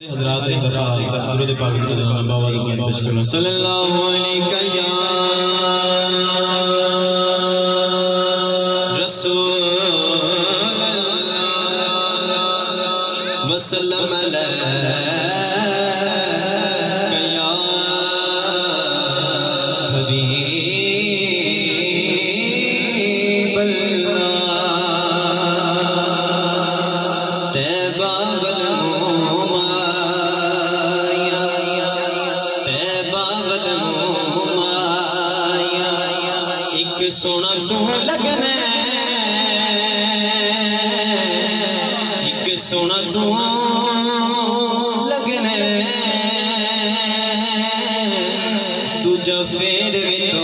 हज़रात एक दफ़ा दुरूद पाक की ज़बान बाबा की पेश करो सल्लल्लाहु अलैहि या रसूल अल्लाह वसल्लम अलैका या हबीब अल्लाह तैबा वल सोना तू लगना एक सोना तू लगना दूजा फेर भी तो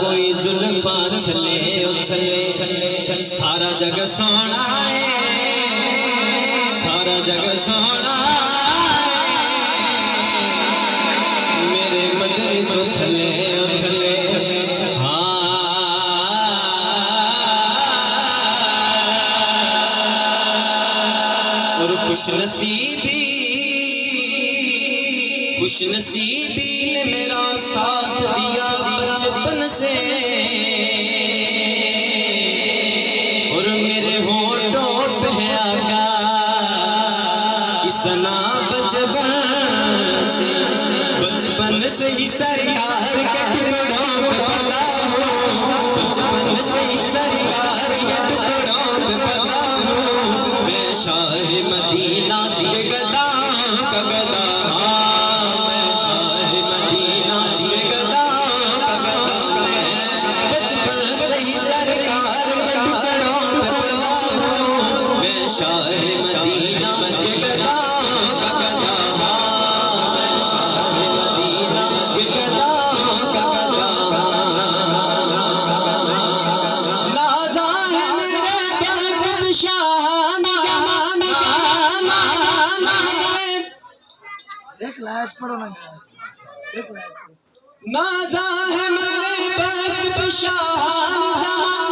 कोई जुल्फा छले छले सारा जग सोना है सारा जग सोना तो थले थले और खुश नसीबी ने मेरा साथ दिया बचपन से और मेरे होठों पे आका किसना बचपन से ही सरकार के टुकड़ों पे पला हूँ बचपन से ही सरकार के टुकड़ों पे पला हूँ मैं शाह मदीना के गदा का गदा मैं शाह मदीना के गदा का गदा बचपन से ही सरकार के टुकड़ों पे पला हूँ मैं शाह मदीना के गदा का गदा एक लायक पढ़ो ना एक लायक नाज़ा है मेरे बख्त शान ज़मां